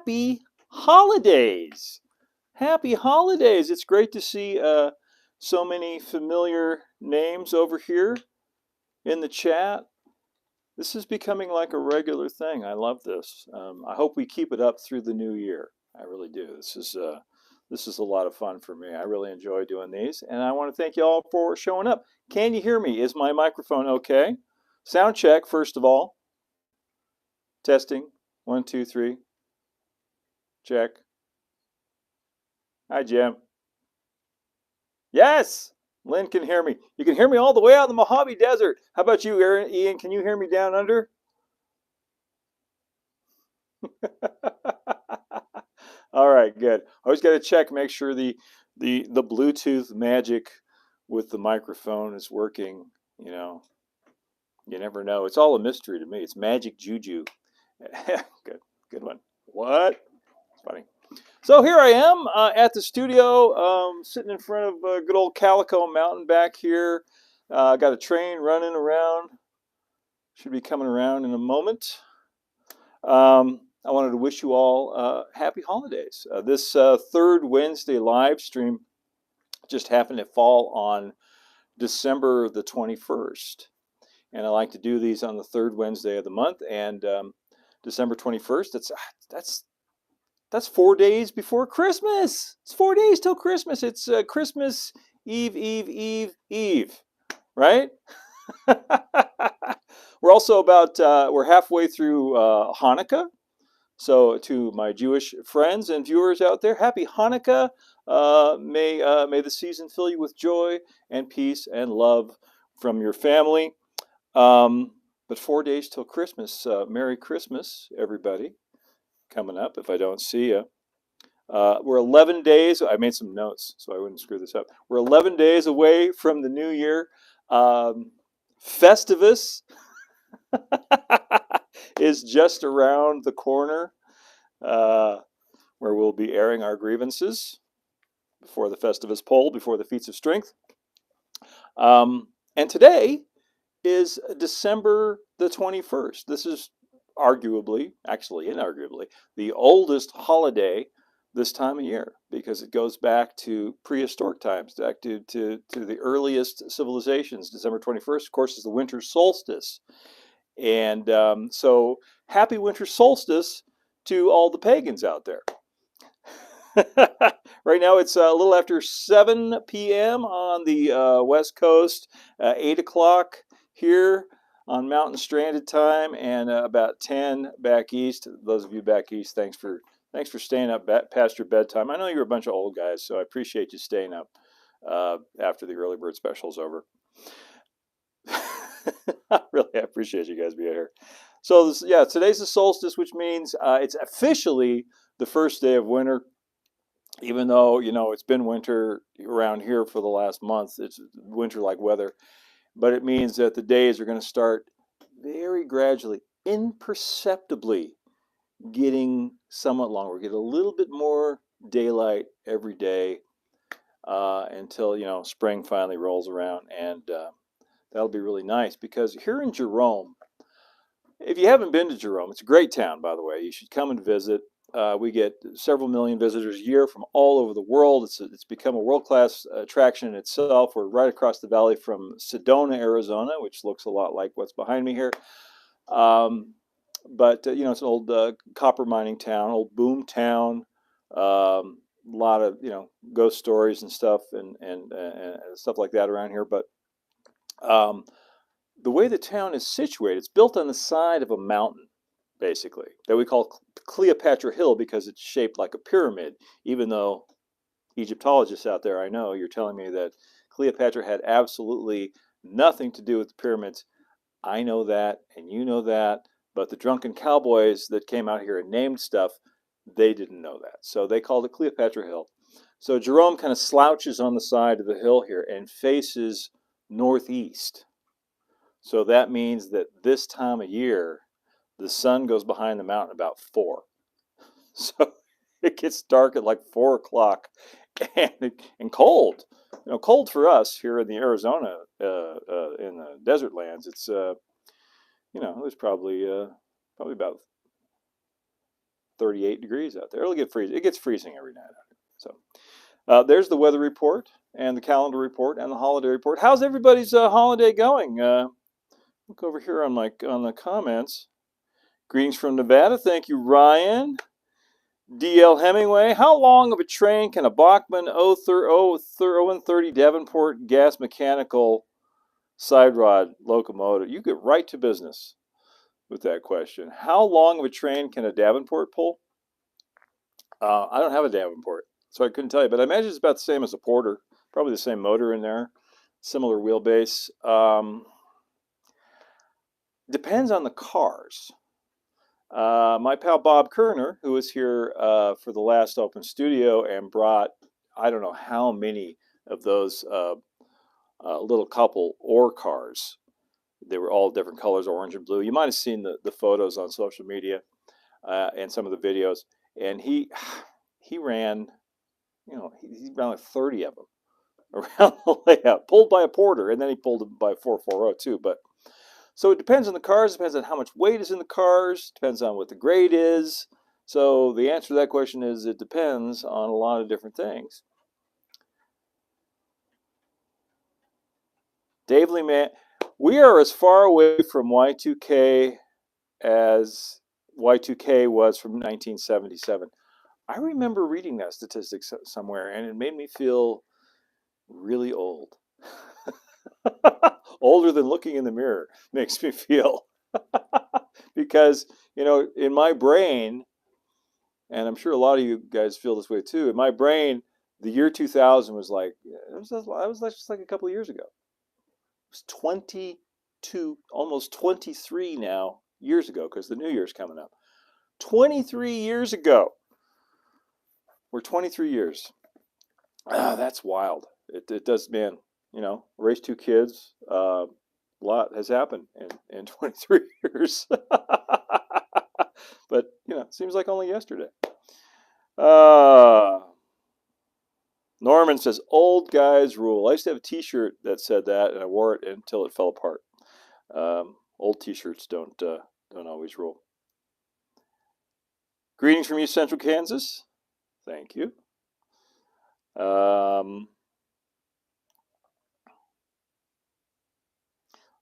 happy holidays. Happy holidays. It's great to see so many familiar names over here in the chat. This is becoming like a regular thing. I love this. I hope we keep it up through the new year. I really do. This is a lot of fun for me. I really enjoy doing these, and I want to thank you all for showing up. Can you hear me? Is my microphone okay? Sound check, first of all. Testing. 1, 2, 3. Check. Hi, Jim. Yes, Lynn can hear me. You can hear me all the way out in the Mojave Desert. How about you, Aaron? Ian, can you hear me down under? All right, good. Always got to check, make sure the Bluetooth magic with the microphone is working. You know, you never know. It's all a mystery to me. It's magic juju. Good one. What? It's funny. So here I am at the studio, sitting in front of good old Calico Mountain back here. Got a train running around. Should be coming around in a moment. I wanted to wish you all happy holidays. This third Wednesday live stream just happened to fall on December the 21st. And I like to do these on the third Wednesday of the month. And December 21st, that's 4 days before Christmas. It's 4 days till Christmas. It's Christmas Eve, right? We're also we're halfway through Hanukkah. So to my Jewish friends and viewers out there, happy Hanukkah. May the season fill you with joy and peace and love from your family. But 4 days till Christmas. Merry Christmas, everybody. Coming up, if I don't see you. We're 11 days. I made some notes so I wouldn't screw this up. We're 11 days away from the new year. Festivus is just around the corner, where we'll be airing our grievances before the Festivus poll, before the feats of strength. And today is December the 21st. This is inarguably, the oldest holiday this time of year, because it goes back to prehistoric times, back to the earliest civilizations. December 21st, of course, is the winter solstice. And so happy winter solstice to all the pagans out there. Right now it's a little after 7 p.m. on the West Coast, 8 o'clock here on Mountain Stranded Time, and about 10 back east. Those of you back east, thanks for staying up past your bedtime. I know you're a bunch of old guys, so I appreciate you staying up after the early bird special is over. Really, I appreciate you guys being here. So today's the solstice, which means it's officially the first day of winter. Even though it's been winter around here for the last month, it's winter-like weather. But it means that the days are going to start very gradually, imperceptibly getting somewhat longer. Get a little bit more daylight every day until spring finally rolls around, and that'll be really nice. Because here in Jerome, if you haven't been to Jerome, it's a great town, by the way. You should come and visit. We get several million visitors a year from all over the world. It's become a world-class attraction in itself. We're right across the valley from Sedona, Arizona, which looks a lot like what's behind me here. But it's an old copper mining town, old boom town. A lot of ghost stories and stuff and stuff like that around here. But the way the town is situated, it's built on the side of a mountain, basically, that we call Cleopatra Hill because it's shaped like a pyramid, even though Egyptologists out there, I know, you're telling me that Cleopatra had absolutely nothing to do with the pyramids. I know that, and you know that, but the drunken cowboys that came out here and named stuff, they didn't know that. So they called it Cleopatra Hill. So Jerome kind of slouches on the side of the hill here and faces northeast. So that means that this time of year, the sun goes behind the mountain about 4. So it gets dark at like 4 o'clock and cold. Cold for us here in the Arizona, in the desert lands. It's, it was probably about 38 degrees out there. It'll get freezing. It gets freezing every night. So there's the weather report and the calendar report and the holiday report. How's everybody's holiday going? Look over here on the comments. Greetings from Nevada. Thank you, Ryan. D.L. Hemingway. How long of a train can a Bachmann 0130 Davenport gas mechanical side rod locomotive? You get right to business with that question. How long of a train can a Davenport pull? I don't have a Davenport, so I couldn't tell you, but I imagine it's about the same as a Porter. Probably the same motor in there, similar wheelbase. Depends on the cars. My pal Bob Kerner, who was here for the last open studio and brought, I don't know how many of those little couple ore cars. They were all different colors, orange and blue. You might have seen the photos on social media and some of the videos. And he ran, he ran like 30 of them around the layout, pulled by a Porter, and then he pulled them by a 440 too. But so it depends on the cars, depends on how much weight is in the cars, depends on what the grade is. So the answer to that question is it depends on a lot of different things. Dave Lee, man, we are as far away from Y2K as Y2K was from 1977. I remember reading that statistic somewhere, and it made me feel really old. Older than looking in the mirror makes me feel. Because, in my brain, and I'm sure a lot of you guys feel this way too, in my brain, the year 2000 was like, just like a couple of years ago. It was 22, almost 23 now, years ago, because the new year's coming up. 23 years ago. We're 23 years. That's wild. It does, man. Raised 2 kids. A lot has happened in 23 years. But, it seems like only yesterday. Norman says, old guys rule. I used to have a t-shirt that said that, and I wore it until it fell apart. Old t-shirts don't always rule. Greetings from East Central Kansas. Thank you.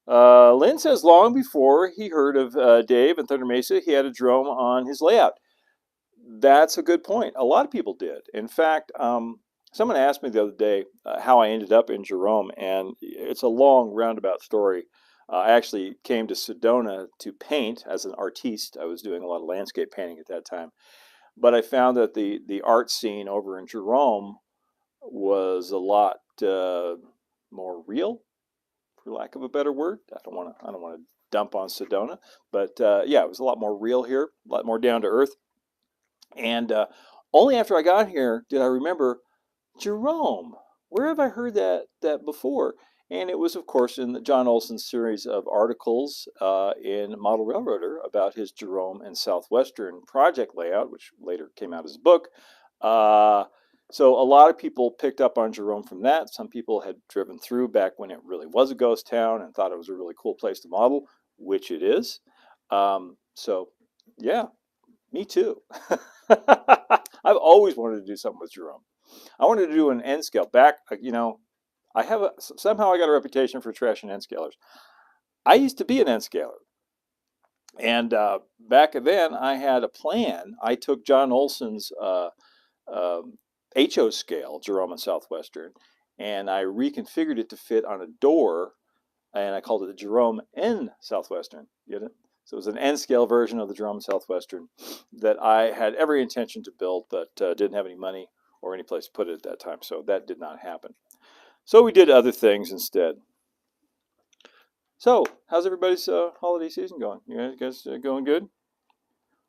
Lynn says long before he heard of Dave and Thunder Mesa, he had a Jerome on his layout. That's a good point. A lot of people did. In fact, someone asked me the other day how I ended up in Jerome, and it's a long roundabout story. I actually came to Sedona to paint as an artiste. I was doing a lot of landscape painting at that time. But I found that the art scene over in Jerome was a lot more real, for lack of a better word. I don't want to dump on Sedona, but yeah, it was a lot more real here, a lot more down to earth. And only after I got here did I remember Jerome. Where have I heard that before? And it was, of course, in John Olson's series of articles in Model Railroader about his Jerome and Southwestern project layout, which later came out as a book. So a lot of people picked up on Jerome from that. Some people had driven through back when it really was a ghost town and thought it was a really cool place to model, which it is. So, yeah, me too. I've always wanted to do something with Jerome. I wanted to do an N scale. Back, somehow I got a reputation for trashing N scalers. I used to be an N scaler. And back then I had a plan. I took John Olson's HO scale, Jerome and Southwestern, and I reconfigured it to fit on a door, and I called it the Jerome N Southwestern. Get it? So it was an N scale version of the Jerome Southwestern that I had every intention to build, but didn't have any money or any place to put it at that time. So that did not happen. So we did other things instead. So how's everybody's holiday season going? You guys going good?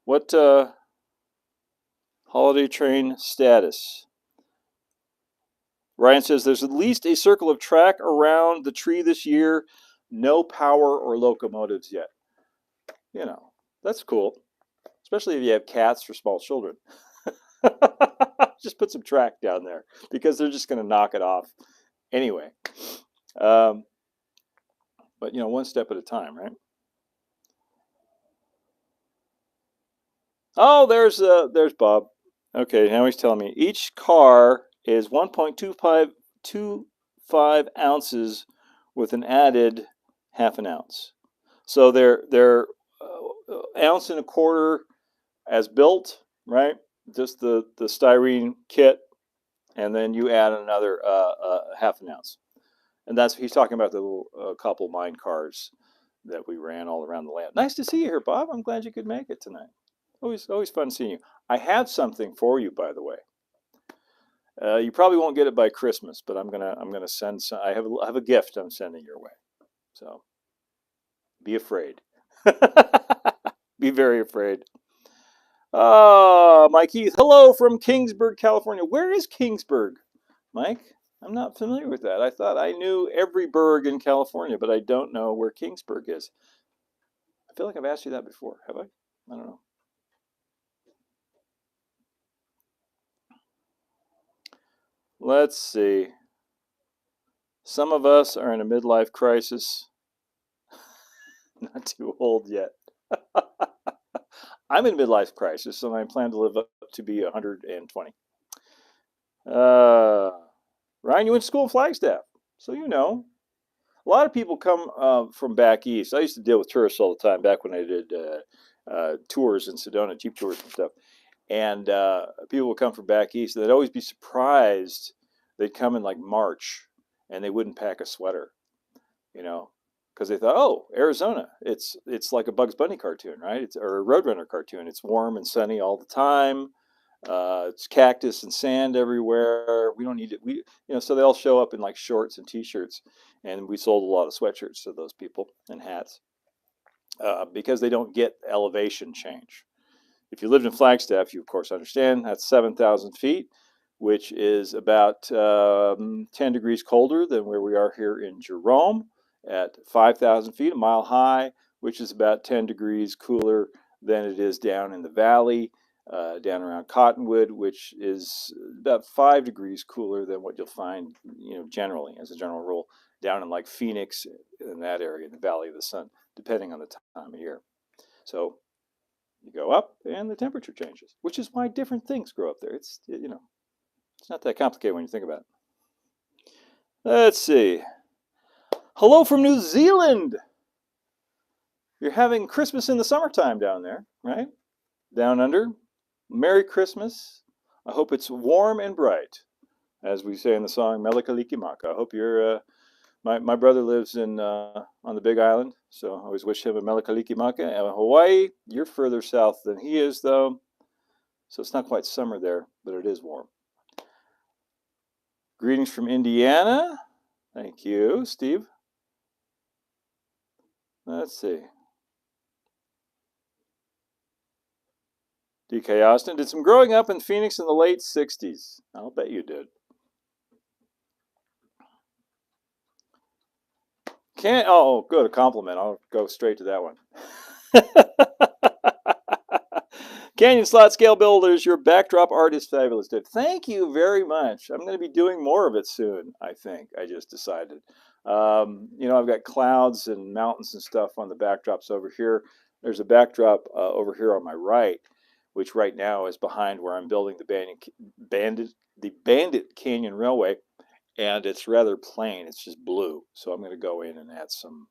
What holiday train status? Ryan says there's at least a circle of track around the tree this year. No power or locomotives yet. That's cool. Especially if you have cats or small children. Just put some track down there because they're just going to knock it off anyway. But, you 1 step at a time, right? Oh, there's Bob. Okay, now he's telling me each car is 1.25 ounces with an added half an ounce. So they're ounce and a quarter as built, right? Just the styrene kit, and then you add another half an ounce. And that's he's talking about the little couple mine cars that we ran all around the land. Nice to see you here, Bob. I'm glad you could make it tonight. Always fun seeing you. I have something for you, by the way. You probably won't get it by Christmas, but I'm gonna send some. I have a gift I'm sending your way. So be afraid. Be very afraid. Mike Heath. Hello from Kingsburg, California. Where is Kingsburg, Mike? I'm not familiar with that. I thought I knew every burg in California, but I don't know where Kingsburg is. I feel like I've asked you that before. Have I? I don't know. Let's see. Some of us are in a midlife crisis. Not too old yet. I'm in a midlife crisis, and I plan to live up to be 120. Uh, Ryan, you went to school in Flagstaff, so you know. A lot of people come from back east. I used to deal with tourists all the time back when I did tours in Sedona, Jeep tours and stuff. And people would come from back east, and they'd always be surprised. They'd come in like March, and they wouldn't pack a sweater, you know, because they thought, oh, Arizona, it's like a Bugs Bunny cartoon, right? It's or a Roadrunner cartoon. It's warm and sunny all the time. It's cactus and sand everywhere. We don't need it. So they all show up in like shorts and t-shirts, and we sold a lot of sweatshirts to those people and hats because they don't get elevation change. If you lived in Flagstaff, you of course understand that's 7,000 feet, which is about 10 degrees colder than where we are here in Jerome at 5,000 feet, a mile high, which is about 10 degrees cooler than it is down in the valley, down around Cottonwood, which is about 5 degrees cooler than what you'll find, generally as a general rule, down in like Phoenix in that area, in the Valley of the Sun, depending on the time of year. So you go up and the temperature changes, which is why different things grow up there. It's not that complicated when you think about it. Let's see. Hello from New Zealand. You're having Christmas in the summertime down there, right? Down under. Merry Christmas. I hope it's warm and bright, as we say in the song Melakalikimaka. I hope you're. My brother lives on the Big Island, so I always wish him a Melakalikimaka. And Hawaii, you're further south than he is, though, so it's not quite summer there, but it is warm. Greetings from Indiana. Thank you, Steve. Let's see. DK Austin did some growing up in Phoenix in the late 60s. I'll bet you did. Good, a compliment. I'll go straight to that one. Canyon Slot Scale Builders, your backdrop art is fabulous, Dave. Thank you very much. I'm going to be doing more of it soon, I think. I just decided. I've got clouds and mountains and stuff on the backdrops over here. There's a backdrop over here on my right, which right now is behind where I'm building the Bandit Canyon Railway, and it's rather plain. It's just blue. So I'm going to go in and add some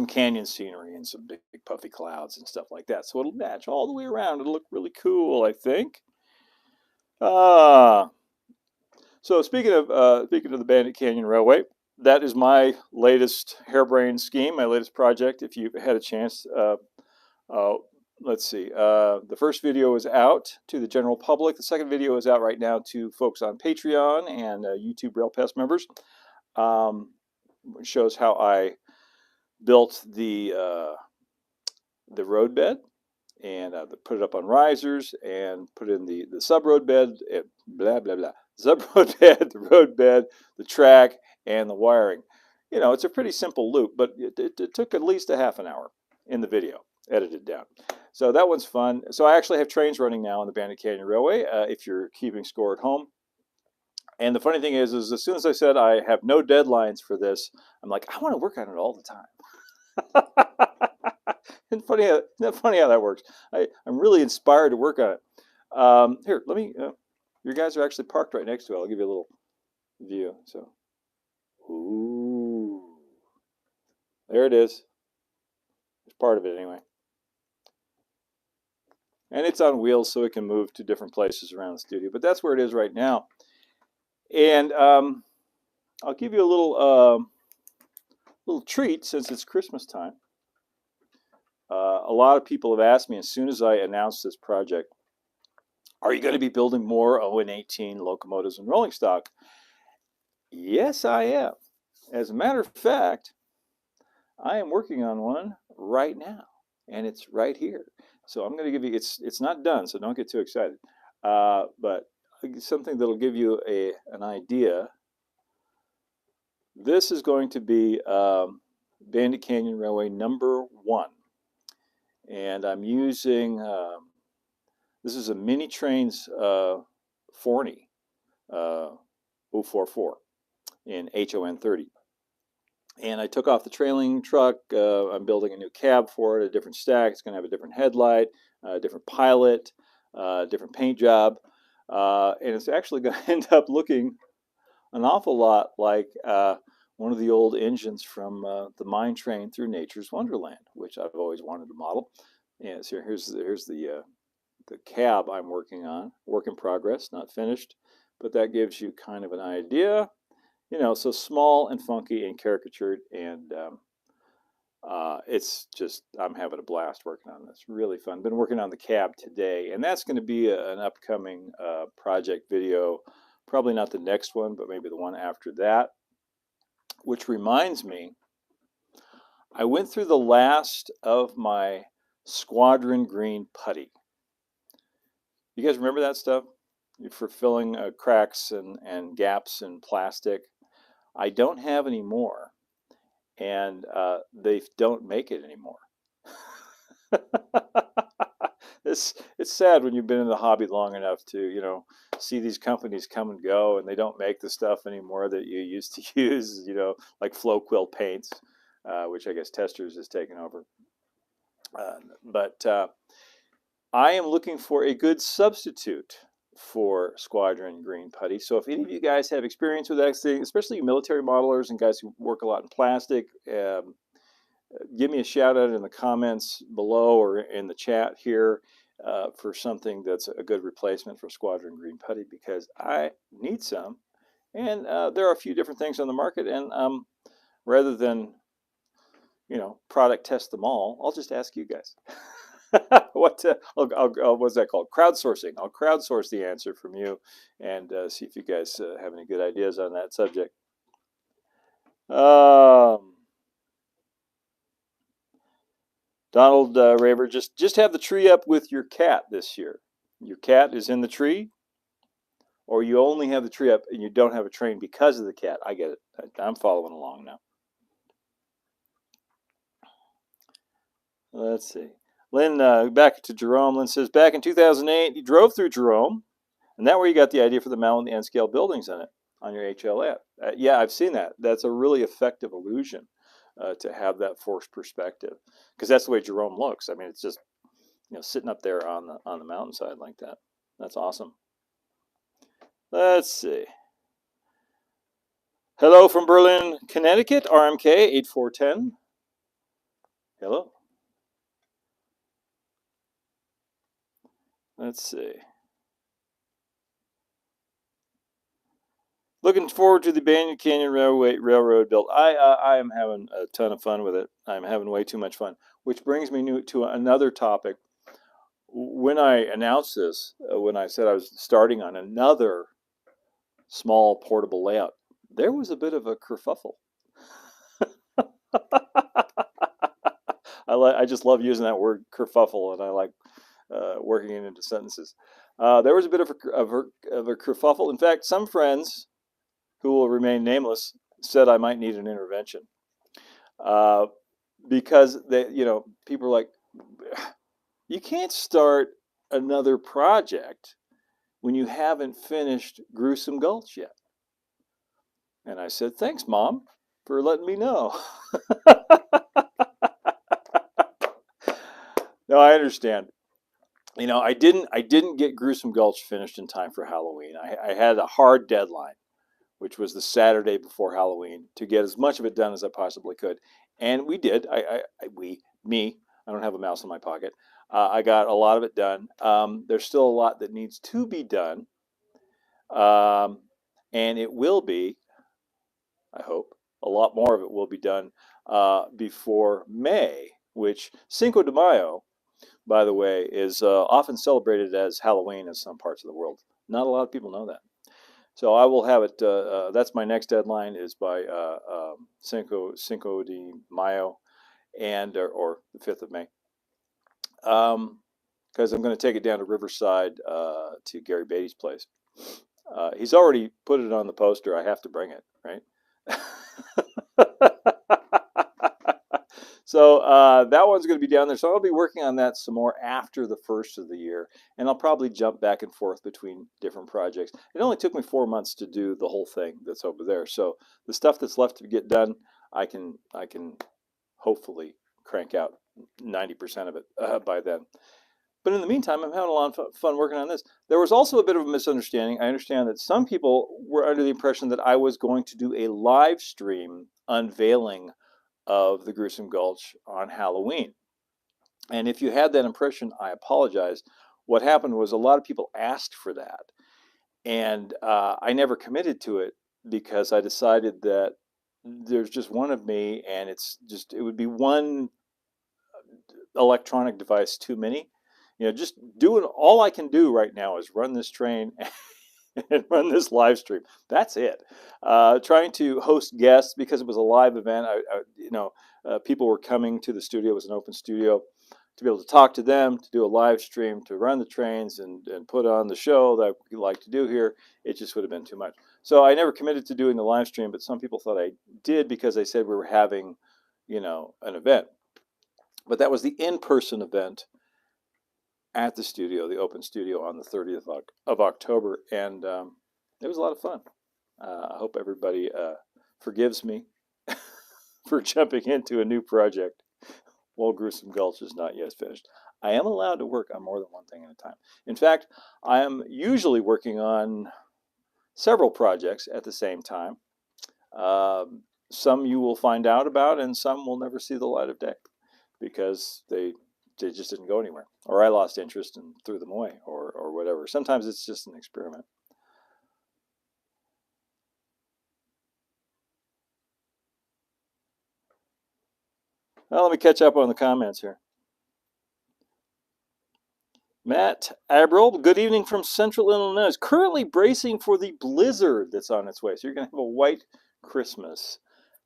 canyon scenery and some big puffy clouds and stuff like that. So it'll match all the way around. It'll look really cool, I think. So speaking of the Bandit Canyon Railway, that is my latest harebrained scheme, my latest project. If you've had a chance, let's see. The first video is out to the general public. The second video is out right now to folks on Patreon and YouTube Rail Pass members. It shows how I built the roadbed and put it up on risers and put in the sub roadbed, blah blah blah. Sub roadbed, the roadbed, the track, and the wiring. It's a pretty simple loop, but it took at least a half an hour in the video, edited down. So that one's fun. So I actually have trains running now on the Bandit Canyon Railway, if you're keeping score at home. And the funny thing is as soon as I said I have no deadlines for this, I'm like, I want to work on it all the time. Isn't isn't that funny how that works? I'm really inspired to work on it. Here, let me. Your guys are actually parked right next to it. I'll give you a little view. So, ooh, there it is. It's part of it anyway. And it's on wheels, so it can move to different places around the studio. But that's where it is right now. And I'll give you a little treat since it's Christmas time. A lot of people have asked me as soon as I announced this project, are you going to be building more 0 and 18 locomotives and rolling stock? Yes, I am. As a matter of fact, I am working on one right now, and it's right here. So I'm going to give you, it's not done, so don't get too excited. But something that'll give you an idea. This is going to be Bandit Canyon Railway #1. And I'm using, this is a Mini Trains Forney 044 in HON30. And I took off the trailing truck. I'm building a new cab for it, a different stack. It's going to have a different headlight, a different pilot, different paint job. And it's actually going to end up looking an awful lot like one of the old engines from the mine train through Nature's Wonderland, which I've always wanted to model. Yeah, so here's the cab I'm working on, work in progress, not finished, but that gives you kind of an idea. You know, so small and funky and caricatured, and it's just, I'm having a blast working on this. Really fun. Been working on the cab today, and that's going to be an upcoming project video. Probably not the next one, but maybe the one after that. Which reminds me, I went through the last of my Squadron Green putty. You guys remember that stuff? For filling cracks and gaps in plastic. I don't have any more, and they don't make it anymore. It's sad when you've been in the hobby long enough to, you know, see these companies come and go, and they don't make the stuff anymore that you used to use, you know, like Flow Quill paints, which I guess Testers has taken over. But I am looking for a good substitute for Squadron Green putty. So if any of you guys have experience with that thing, especially military modelers and guys who work a lot in plastic, give me a shout out in the comments below or in the chat here for something that's a good replacement for Squadron Green putty, because I need some. And there are a few different things on the market, and rather than, you know, product test them all, I'll just ask you guys. What's that called? Crowdsourcing. I'll crowdsource the answer from you and see if you guys have any good ideas on that subject. Donald Raver, just have the tree up with your cat this year. Your cat is in the tree, or you only have the tree up and you don't have a train because of the cat. I get it. I'm following along now. Let's see. Lynn, back to Jerome. Lynn says, back in 2008, you drove through Jerome, and that where you got the idea for the mountain and scale buildings in it on your HLF. Yeah, I've seen that. That's a really effective illusion to have that forced perspective, because that's the way Jerome looks. I mean, it's just, you know, sitting up there on the mountainside like that. That's awesome. Let's see. Hello from Berlin, Connecticut, RMK 8410. Hello. Let's see. Looking forward to the Bandit Canyon Railroad build. I am having a ton of fun with it. I'm having way too much fun, which brings me to another topic. When I announced this, when I said I was starting on another small portable layout, there was a bit of a kerfuffle. I just love using that word kerfuffle, and I like working it into sentences. There was a bit of a kerfuffle. In fact, some friends who will remain nameless said I might need an intervention because they, you know, people are like, you can't start another project when you haven't finished Gruesome Gulch yet. And I said, thanks, Mom, for letting me know. No, I understand. I didn't get Gruesome Gulch finished in time for Halloween. I had a hard deadline, which was the Saturday before Halloween, to get as much of it done as I possibly could, and we did. Me. I don't have a mouse in my pocket. I got a lot of it done. There's still a lot that needs to be done, um, and it will be. I hope a lot more of it will be done before May, which Cinco de Mayo, by the way, is often celebrated as Halloween in some parts of the world. Not a lot of people know that. So I will have it. That's my next deadline is by Cinco de Mayo, and or the 5th of May. Because I'm going to take it down to Riverside to Gary Beatty's place. He's already put it on the poster. I have to bring it, right? So that one's going to be down there. So I'll be working on that some more after the first of the year, and I'll probably jump back and forth between different projects. It only took me 4 months to do the whole thing that's over there. So the stuff that's left to get done, I can hopefully crank out 90% of it by then. But in the meantime, I'm having a lot of fun working on this. There was also a bit of a misunderstanding. I understand that some people were under the impression that I was going to do a live stream unveiling of the Gruesome Gulch on Halloween. And if you had that impression, I apologize. What happened was a lot of people asked for that. And I never committed to it because I decided that there's just one of me, and it would be one electronic device too many. Just doing all I can do right now is run this train and run this live stream. That's it. Trying to host guests because it was a live event. People were coming to the studio. It was an open studio. To be able to talk to them, to do a live stream, to run the trains and put on the show that we like to do here, it just would have been too much. So I never committed to doing the live stream, but some people thought I did because they said we were having, an event. But that was the in-person event at the studio, the open studio, on the 30th of October, and it was a lot of fun. I hope everybody forgives me for jumping into a new project while Gruesome Gulch is not yet finished. I am allowed to work on more than one thing at a time. In fact, I am usually working on several projects at the same time. Some you will find out about, and some will never see the light of day because they just didn't go anywhere, or I lost interest and threw them away, or whatever. Sometimes it's just an experiment. Well, let me catch up on the comments here. Matt Abril, good evening from Central Illinois. Currently bracing for the blizzard that's on its way. So you're going to have a white Christmas.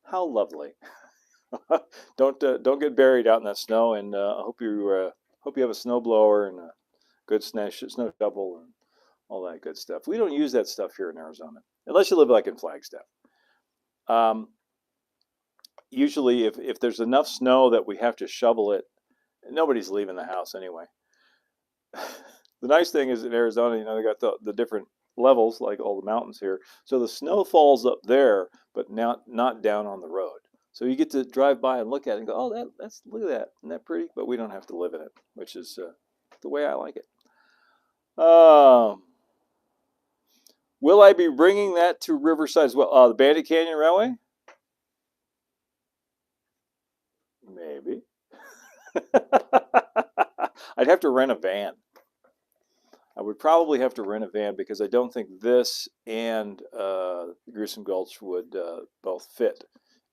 How lovely! Don't get buried out in that snow, and I hope you have a snow blower and a good snow shovel and all that good stuff. We don't use that stuff here in Arizona, unless you live like in Flagstaff. Usually, if there's enough snow that we have to shovel it, nobody's leaving the house anyway. The nice thing is in Arizona, they got the different levels, like all the mountains here. So the snow falls up there, but not down on the road. So you get to drive by and look at it and go, oh, look at that. Isn't that pretty? But we don't have to live in it, which is the way I like it. Will I be bringing that to Riverside as well? The Bandit Canyon Railway? Maybe. I'd have to rent a van. I would probably have to rent a van because I don't think this and Gruesome Gulch would both fit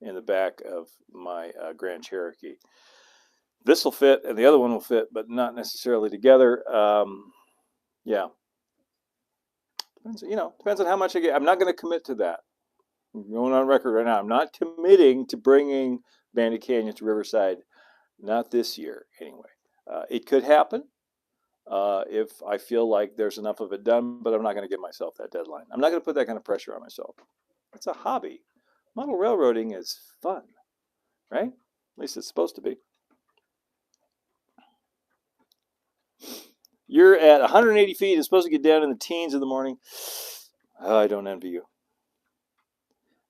in the back of my Grand Cherokee. This will fit and the other one will fit, but not necessarily together. Yeah. Depends on how much I get. I'm not going to commit to that. I'm going on record right now. I'm not committing to bringing Bandit Canyon to Riverside. Not this year, anyway. It could happen if I feel like there's enough of it done, but I'm not going to give myself that deadline. I'm not going to put that kind of pressure on myself. It's a hobby. Model railroading is fun, right? At least it's supposed to be. You're at 180 feet. It's supposed to get down in the teens in the morning. I don't envy you.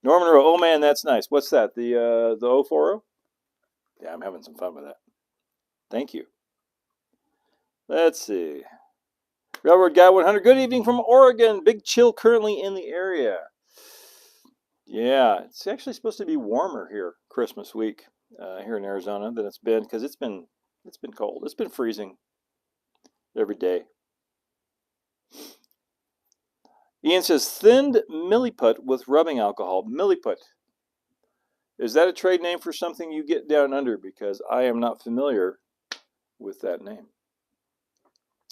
Norman Rowe, oh man, that's nice. What's that? The 040? Yeah, I'm having some fun with that. Thank you. Let's see. Railroad Guy 100. Good evening from Oregon. Big chill currently in the area. Yeah, it's actually supposed to be warmer here Christmas week here in Arizona than it's been because it's been cold. It's been freezing every day. Ian says thinned milliput with rubbing alcohol. Milliput. Is that a trade name for something you get down under? Because I am not familiar with that name.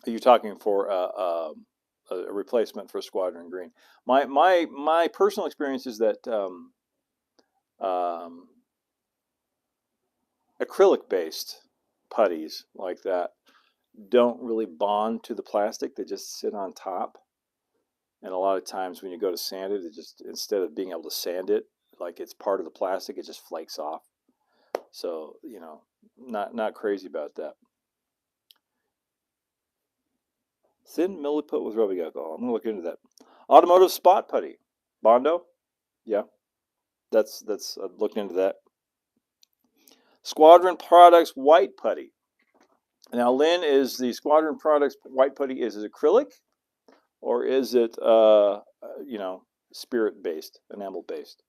Are you talking for a replacement for Squadron Green? My personal experience is that um, acrylic-based putties like that don't really bond to the plastic. They just sit on top. And a lot of times when you go to sand it, instead of being able to sand it like it's part of the plastic, it just flakes off. So, not crazy about that. Thin milliput with rubbing alcohol. I'm gonna look into that. Automotive spot putty. Bondo? Yeah. That's looking into that. Squadron Products white putty. Now, Lynn, is the Squadron Products white putty, is it acrylic or is it spirit based, enamel based?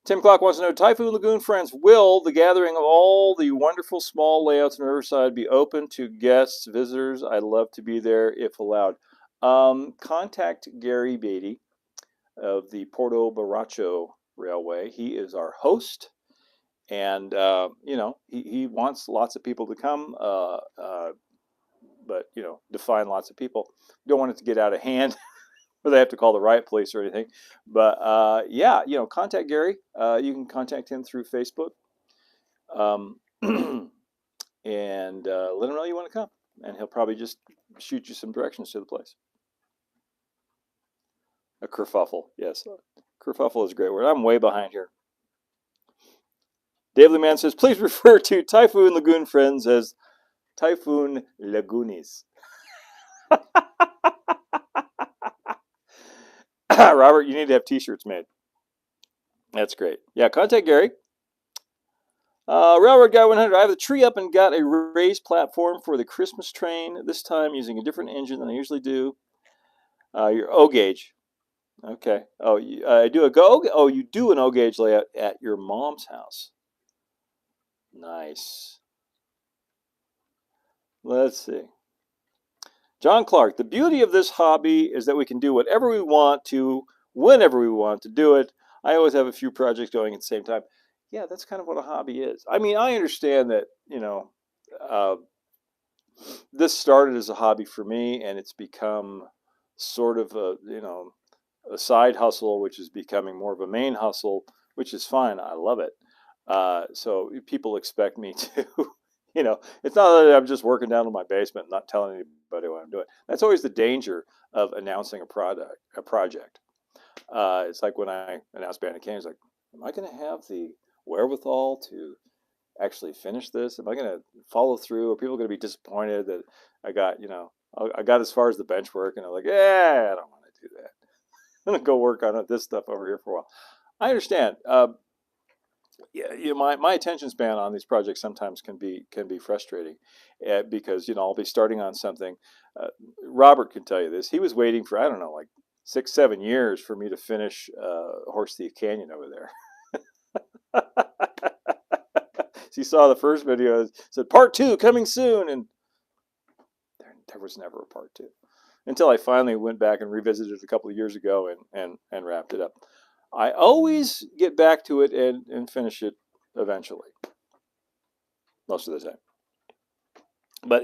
Tim Clock wants to know, Typhoon Lagoon friends, will the gathering of all the wonderful small layouts in Riverside be open to guests, visitors? I'd love to be there if allowed. Contact Gary Beatty of the Porto Baracho Railway. He is our host, and he wants lots of people to come, but define lots of people. Don't want it to get out of hand where they have to call the riot police or anything. But contact Gary. You can contact him through Facebook, and let him know you want to come, and he'll probably just shoot you some directions to the place. A kerfuffle, yes. Kerfuffle is a great word. I'm way behind here. Dave LeMan says, please refer to Typhoon Lagoon friends as Typhoon Lagoonies. Robert, you need to have t-shirts made. That's great. Yeah, contact Gary. Railroad Guy 100. I have the tree up and got a raised platform for the Christmas train, this time using a different engine than I usually do. Your O gauge. Okay. Oh, I do a go. Oh, you do an O gauge layout at your mom's house. Nice. Let's see. John Clark. The beauty of this hobby is that we can do whatever we want to, whenever we want to do it. I always have a few projects going at the same time. Yeah, that's kind of what a hobby is. I mean, I understand that, this started as a hobby for me, and it's become sort of a side hustle, which is becoming more of a main hustle, which is fine. I love it. So people expect me to, it's not that I'm just working down in my basement, not telling anybody what I'm doing. That's always the danger of announcing a project. It's like when I announced Bandit Canyon, it's like, am I going to have the wherewithal to actually finish this? Am I going to follow through? Are people going to be disappointed that I got as far as the bench work and I'm like, yeah, I don't want to do that. I'm going to go work on this stuff over here for a while. I understand. My attention span on these projects sometimes can be frustrating, because I'll be starting on something. Robert can tell you this. He was waiting for, I don't know, like 6-7 years for me to finish Horse Thief Canyon over there. So you saw the first video, it said part 2 coming soon, and there was never a part 2 until I finally went back and revisited it a couple of years ago and wrapped it up. I always get back to it and finish it eventually, most of the time. But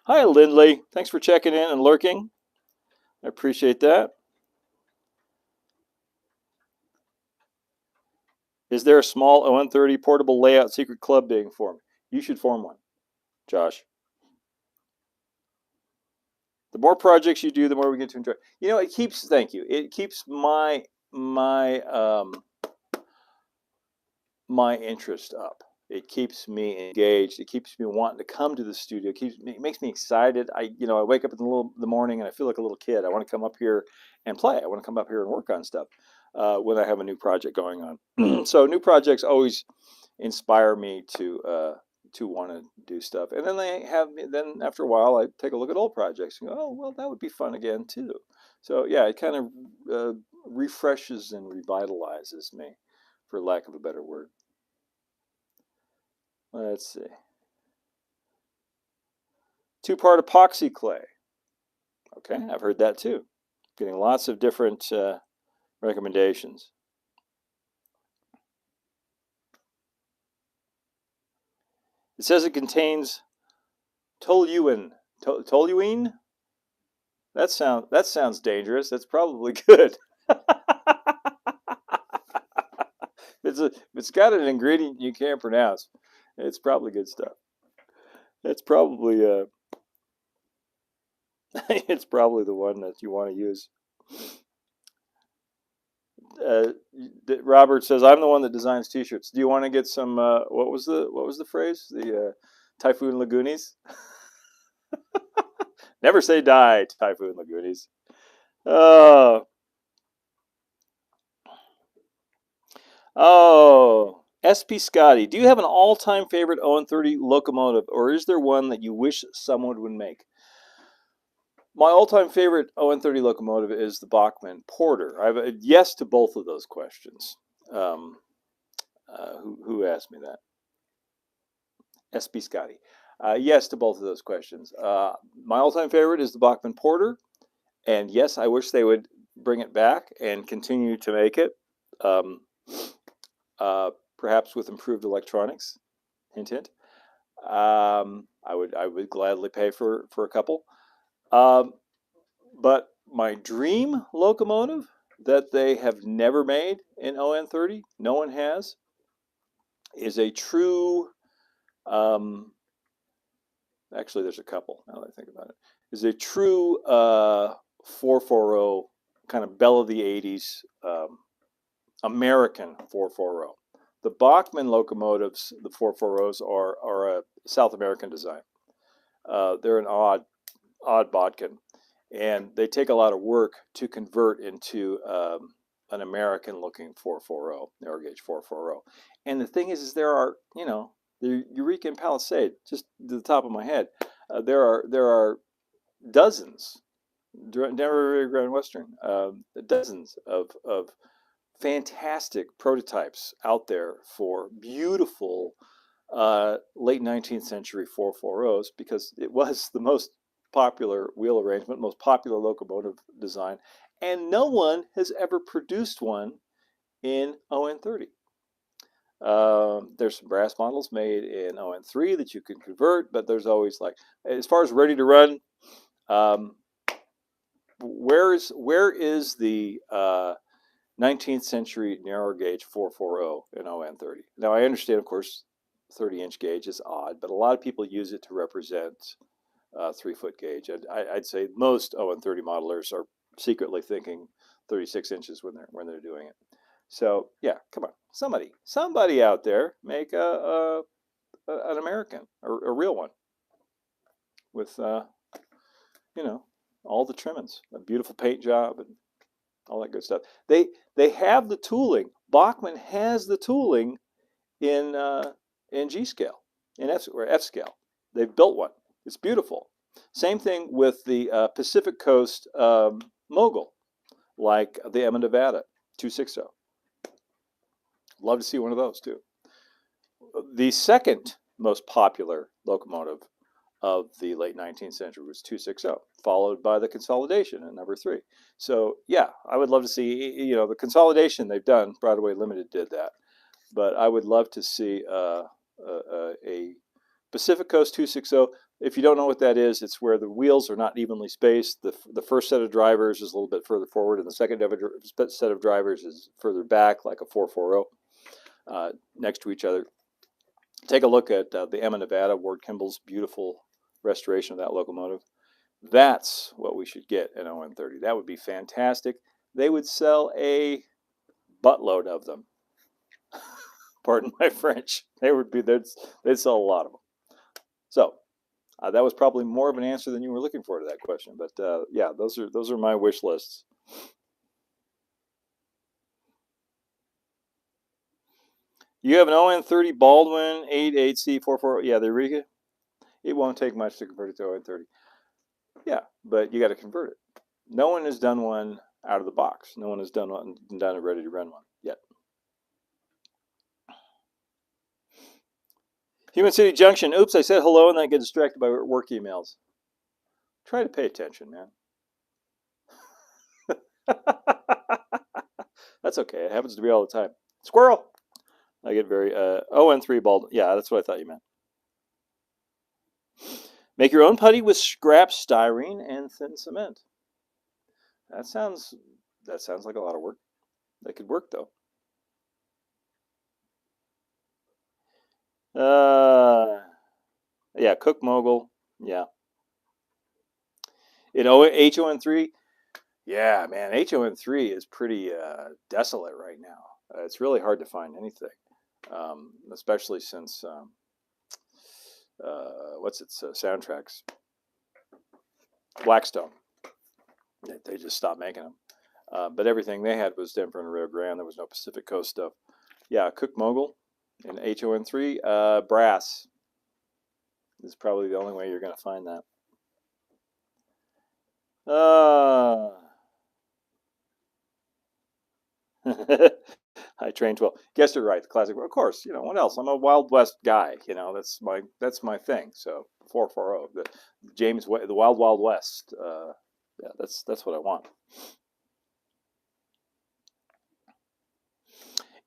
hi, Lindley. Thanks for checking in and lurking. I appreciate that. Is there a small ON30 portable layout secret club being formed? You should form one, Josh. The more projects you do, the more we get to enjoy. It keeps. Thank you. It keeps my interest up. It keeps me engaged. It keeps me wanting to come to the studio. It makes me excited. I wake up in the morning and I feel like a little kid. I want to come up here and play. I want to come up here and work on stuff. when I have a new project going on. So new projects always inspire me to want to do stuff. And then then after a while, I take a look at old projects and go, oh, well, that would be fun again too. So yeah, it kind of refreshes and revitalizes me, for lack of a better word. Let's see. Two-part epoxy clay. Okay, I've heard that too. Getting lots of different recommendations. It says it contains toluene. Toluene? That sounds dangerous. That's probably good. It's got an ingredient you can't pronounce, it's probably good stuff. It's probably it's probably the one that you want to use. Uh, Robert says, "I'm the one that designs T-shirts. Do you want to get some? What was the phrase? The Typhoon Lagoonies? Never say die, Typhoon Lagoonies. Oh, SP Scotty, do you have an all-time favorite ON30 locomotive, or is there one that you wish someone would make? My all-time favorite ON30 locomotive is the Bachmann Porter. I have a yes to both of those questions. Who asked me that? SP Scotty. Yes to both of those questions. My all-time favorite is the Bachmann Porter, and yes, I wish they would bring it back and continue to make it, perhaps with improved electronics. Hint, hint. I would gladly pay for a couple. But my dream locomotive that they have never made in ON30, no one has, is a true. Actually, there's a couple now that I think about it. Is a true 440 kind of belle of the 80s American 440. The Bachmann locomotives, the 440s, are a South American design. They're an odd bodkin, and they take a lot of work to convert into an American-looking 440, narrow gauge 440. And the thing is there are, the Eureka and Palisade, just to the top of my head, there are dozens, Denver Grand Western, dozens of fantastic prototypes out there for beautiful late 19th century 440s, because it was the most popular wheel arrangement, most popular locomotive design, and no one has ever produced one in ON30. There's some brass models made in ON3 that you can convert, but there's always, like, as far as ready to run, where is the 19th century narrow gauge 440 in ON30? Now, I understand, of course, 30-inch gauge is odd, but a lot of people use it to represent 3-foot gauge. I'd say most ON30 modelers are secretly thinking 36 inches when they're doing it. So yeah, come on, somebody out there, make an American, or a real one, with all the trimmings, a beautiful paint job, and all that good stuff. They have the tooling. Bachmann has the tooling in G scale, in F scale. They've built one. It's beautiful. Same thing with the Pacific Coast Mogul, like the Emma Nevada 260. Love to see one of those too. The second most popular locomotive of the late 19th century was 260, followed by the consolidation at number 3. So yeah, I would love to see, the consolidation they've done. Broadway Limited did that, but I would love to see a Pacific Coast 260. If you don't know what that is, it's where the wheels are not evenly spaced. The first set of drivers is a little bit further forward, and the second set of drivers is further back, like a 440, next to each other. Take a look at the Emma Nevada, Ward Kimball's beautiful restoration of that locomotive. That's what we should get in ON30. That would be fantastic. They would sell a buttload of them. Pardon my French. They'd sell a lot of them. So that was probably more of an answer than you were looking for to that question. But yeah, those are my wish lists. You have an ON30 Baldwin 88C44. Yeah, the Eureka. It won't take much to convert it to ON30. Yeah, but you got to convert it. No one has done one out of the box. No one has done a ready to run one yet. Human City Junction. Oops, I said hello and then I get distracted by work emails. Try to pay attention, man. That's okay. It happens to me all the time. Squirrel. I get very ON3 bald. Yeah, that's what I thought you meant. Make your own putty with scrap styrene and thin cement. That sounds like a lot of work. That could work though. Yeah, Cook Mogul. Yeah. In HON3, yeah, man, HON3 is pretty desolate right now. It's really hard to find anything, especially since what's its soundtracks? Blackstone. They just stopped making them. But everything they had was Denver and Rio Grande. There was no Pacific Coast stuff. Yeah, Cook Mogul in HON3. Brass is probably the only way you're going to find that. I trained well. Guessed it right. The classic. Of course, what else? I'm a Wild West guy. That's my thing. So 440, the Wild Wild West. Yeah, that's what I want.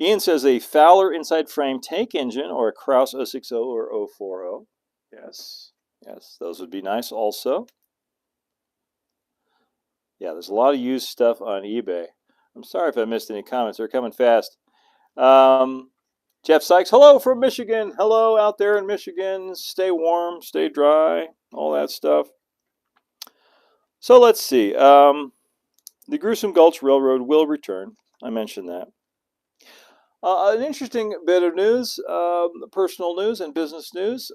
Ian says a Fowler inside frame tank engine or a Krauss 060 or 040. Yes, those would be nice also. Yeah, there's a lot of used stuff on eBay. I'm sorry if I missed any comments. They're coming fast. Jeff Sykes, hello from Michigan. Hello out there in Michigan. Stay warm, stay dry, all that stuff. So let's see. The Gruesome Gulch Railroad will return. I mentioned that. An interesting bit of news, personal news and business news.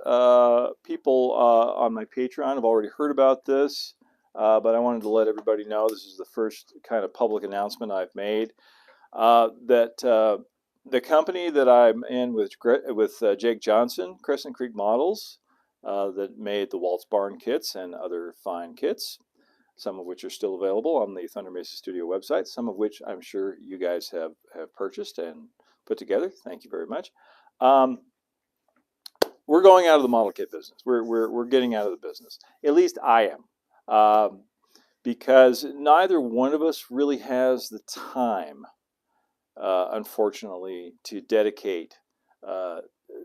People on my Patreon have already heard about this, but I wanted to let everybody know this is the first kind of public announcement I've made that the company that I'm in with Jake Johnson, Crescent Creek Models, that made the Waltz Barn kits and other fine kits, some of which are still available on the Thunder Mesa Studio website, some of which I'm sure you guys have purchased and put together. Thank you very much. We're going out of the model kit business. We're getting out of the business. At least I am, because neither one of us really has the time, unfortunately, to dedicate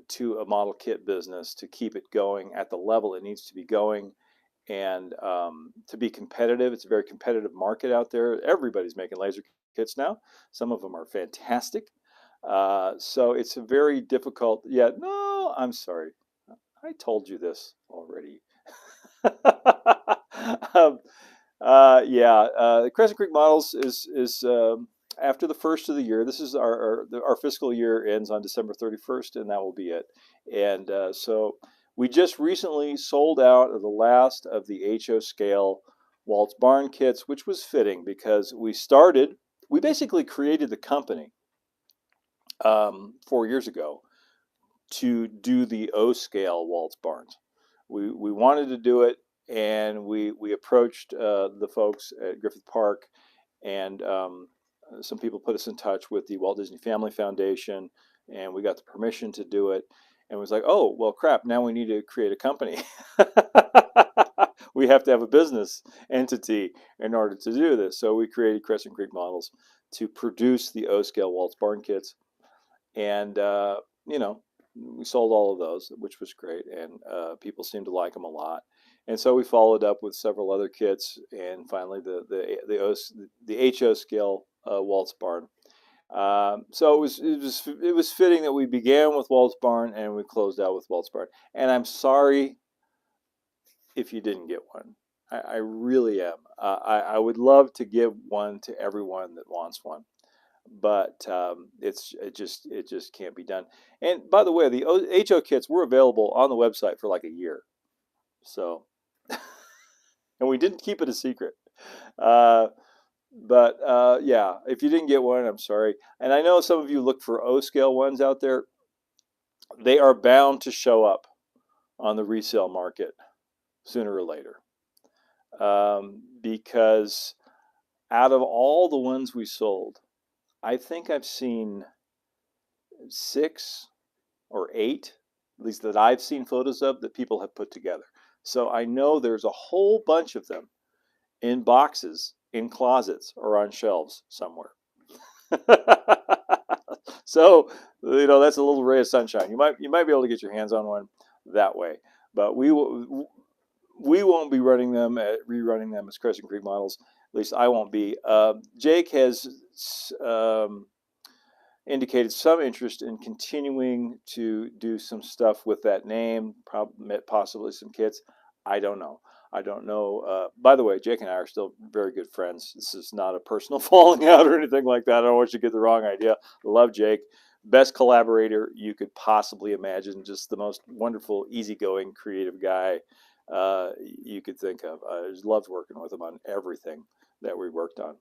to a model kit business to keep it going at the level it needs to be going. And to be competitive. It's a very competitive market out there. Everybody's making laser kits now. Some of them are fantastic. So it's a very difficult. Yeah, no, I'm sorry. I told you this already. Crescent Creek Models is after the first of the year. This is our fiscal year ends on December 31st, and that will be it. And so we just recently sold out of the last of the HO scale Waltz Barn kits, which was fitting because we basically created the company 4 years ago to do the O scale Waltz Barns. We wanted to do it, and we approached the folks at Griffith Park, and some people put us in touch with the Walt Disney Family Foundation, and we got the permission to do it. And it was like, oh, well, crap, now we need to create a company. We have to have a business entity in order to do this. So we created Crescent Creek Models to produce the O-scale Waltz Barn kits. And, we sold all of those, which was great. And people seemed to like them a lot. And so we followed up with several other kits. And finally, the HO scale Waltz Barn. So it was fitting that we began with Waltz Barn and we closed out with Waltz Barn. And I'm sorry if you didn't get one. I really am. I would love to give one to everyone that wants one, but it just can't be done. And by the way, the HO kits were available on the website for like a year, so and we didn't keep it a secret. But yeah, if you didn't get one, I'm sorry. And I know some of you look for O scale ones out there. they are bound to show up on the resale market sooner or later, because out of all the ones we sold, I think I've seen 6 or 8, at least that I've seen photos of, that people have put together. So I know there's a whole bunch of them in boxes, in closets, or on shelves somewhere. So, that's a little ray of sunshine. You might be able to get your hands on one that way, but we won't be rerunning them as Crescent Creek models. At least I won't be. Jake has indicated some interest in continuing to do some stuff with that name, possibly some kits. I don't know. By the way, Jake and I are still very good friends. This is not a personal falling out or anything like that. I don't want you to get the wrong idea. Love Jake. Best collaborator you could possibly imagine. Just the most wonderful, easygoing, creative guy you could think of. I just loved working with him on everything that we worked on.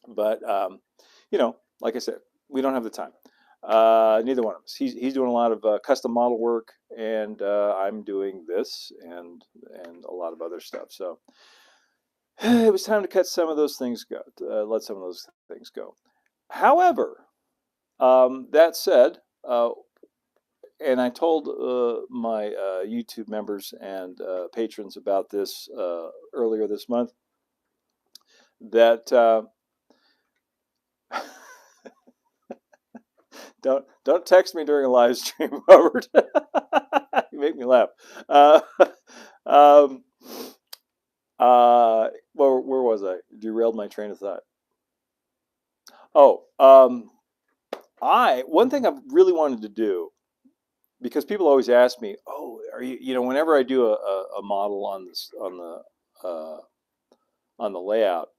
But, like I said, we don't have the time. Neither one of us. He's doing a lot of custom model work, and I'm doing this and a lot of other stuff. So it was time to cut some of those things go. Let some of those things go. However, that said, and I told my YouTube members and patrons about this earlier this month, that don't text me during a live stream, Robert. You make me laugh. Where was I? Derailed my train of thought. Oh, one thing I've really wanted to do, because people always ask me, "Oh, are you?" Whenever I do a model on this on the layout,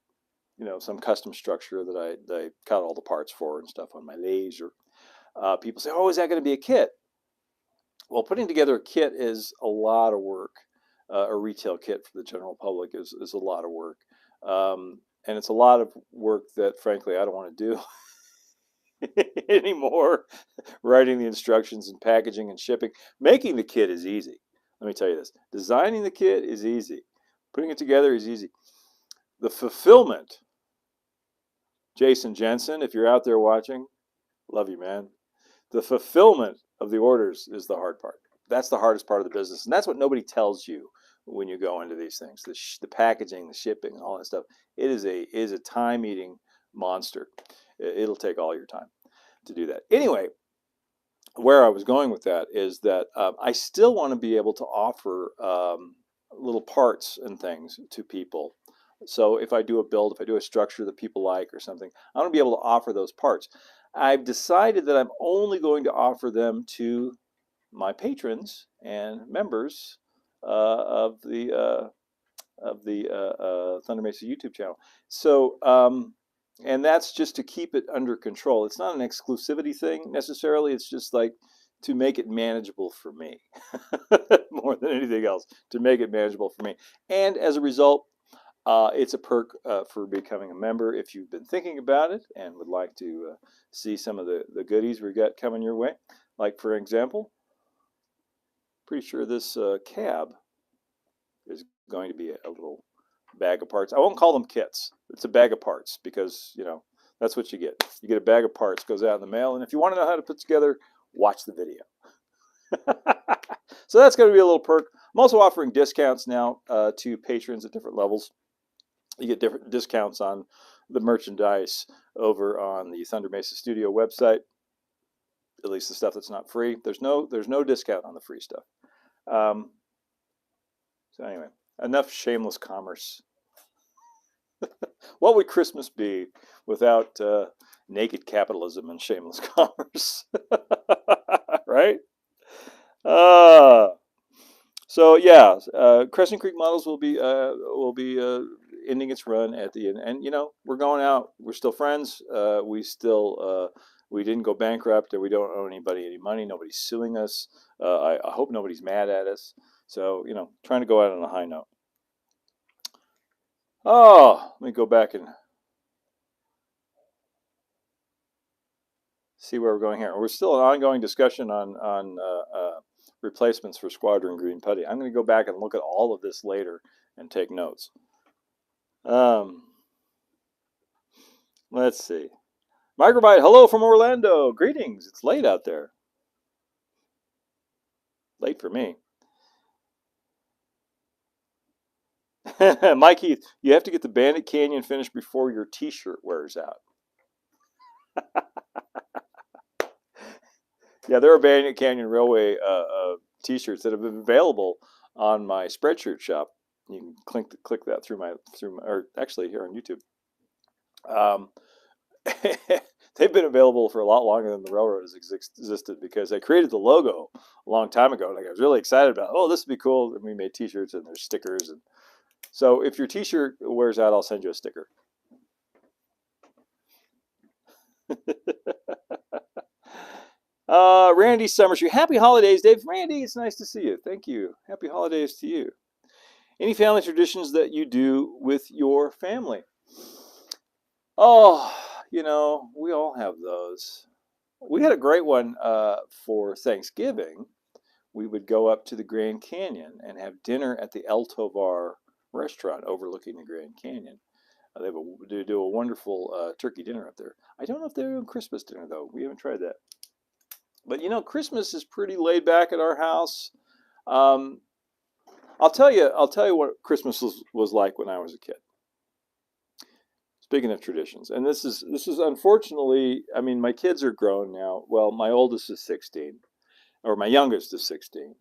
some custom structure that I cut all the parts for and stuff on my laser. People say, "Oh, is that going to be a kit?" Well, putting together a kit is a lot of work. A retail kit for the general public is a lot of work, and it's a lot of work that, frankly, I don't want to do anymore. Writing the instructions and packaging and shipping. Making the kit is easy. Let me tell you this: designing the kit is easy. Putting it together is easy. The fulfillment, Jason Jensen, if you're out there watching, love you, man. The fulfillment of the orders is the hard part. That's the hardest part of the business, and that's what nobody tells you when you go into these things. The packaging, the shipping, all that stuff. It is a time-eating monster. It'll take all your time to do that. Anyway, where I was going with that is that I still want to be able to offer little parts and things to people. So if I do a build, if I do a structure that people like or something, I want to be able to offer those parts. I've decided that I'm only going to offer them to my patrons and members of the Thunder Mesa YouTube channel. So, and that's just to keep it under control. It's not an exclusivity thing necessarily. It's just like to make it manageable for me, more than anything else, to make it manageable for me. And as a result, it's a perk for becoming a member if you've been thinking about it and would like to see some of the goodies we got coming your way. Like, for example, pretty sure this cab is going to be a little bag of parts. I won't call them kits. It's a bag of parts because, that's what you get. You get a bag of parts, goes out in the mail. And if you want to know how to put together, watch the video. So that's going to be a little perk. I'm also offering discounts now to patrons at different levels. You get different discounts on the merchandise over on the Thunder Mesa Studio website. At least the stuff that's not free. There's no discount on the free stuff. So anyway, enough shameless commerce. What would Christmas be without naked capitalism and shameless commerce? Right? So yeah, Crescent Creek Models will be ending its run at the end, and we're going out. We're still friends. We didn't go bankrupt, and we don't owe anybody any money. Nobody's suing us. I hope nobody's mad at us. So trying to go out on a high note. Oh, let me go back and see where we're going here. We're still an ongoing discussion on replacements for Squadron Green Putty. I'm going to go back and look at all of this later and take notes. Let's see. Microbyte, hello from Orlando. Greetings. It's late out there. Late for me. Mike Heath, you have to get the Bandit Canyon finished before your t-shirt wears out. Yeah, there are Bandit Canyon Railway t-shirts that have been available on my Spreadshirt shop. You can click that through my or actually here on YouTube. They've been available for a lot longer than the railroad has existed, because I created the logo a long time ago, and I was really excited about, oh, this would be cool. And we made t-shirts, and there's stickers. And so if your t-shirt wears out, I'll send you a sticker. Randy Summers, happy holidays, Dave. Randy, it's nice to see you. Thank you. Happy holidays to you. Any family traditions that you do with your family? Oh, we all have those. We had a great one for Thanksgiving. We would go up to the Grand Canyon and have dinner at the El Tovar restaurant overlooking the Grand Canyon. They do a wonderful turkey dinner up there. I don't know if they're doing Christmas dinner, though. We haven't tried that. But, Christmas is pretty laid back at our house. I'll tell you what Christmas was like when I was a kid. Speaking of traditions, and this is unfortunately, I mean, my kids are grown now. Well, my oldest is 16, or my youngest is 16.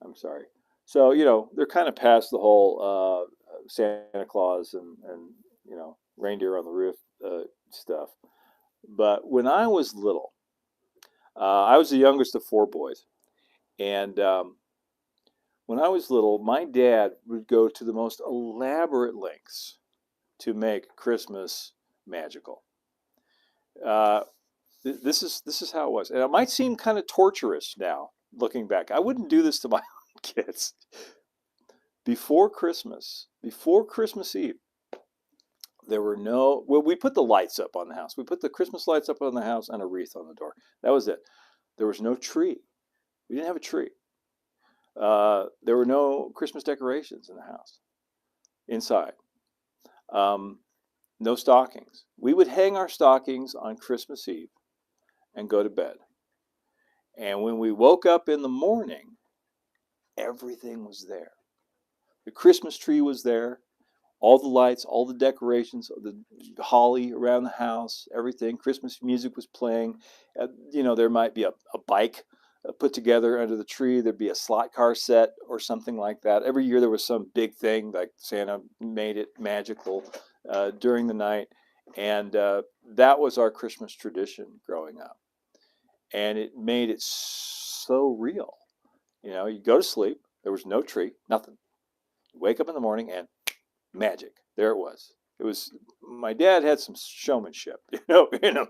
I'm sorry. So, they're kind of past the whole Santa Claus and reindeer on the roof stuff. But when I was little, I was the youngest of 4 boys. And when I was little, my dad would go to the most elaborate lengths to make Christmas magical. This is how it was. And it might seem kind of torturous now, looking back. I wouldn't do this to my own kids. Before Christmas Eve, there were we put the lights up on the house. We put the Christmas lights up on the house and a wreath on the door. That was it. There was no tree. We didn't have a tree. There were no Christmas decorations in the house, inside. No stockings. We would hang our stockings on Christmas Eve and go to bed. And when we woke up in the morning, everything was there. The Christmas tree was there. All the lights, all the decorations, the holly around the house, everything. Christmas music was playing. There might be a bike put together under the tree. There'd be a slot car set or something like that. Every year there was some big thing, like Santa made it magical during the night. And that was our Christmas tradition growing up. And it made it so real. You go to sleep. There was no tree, nothing. You wake up in the morning and magic. There it was. My dad had some showmanship, in him.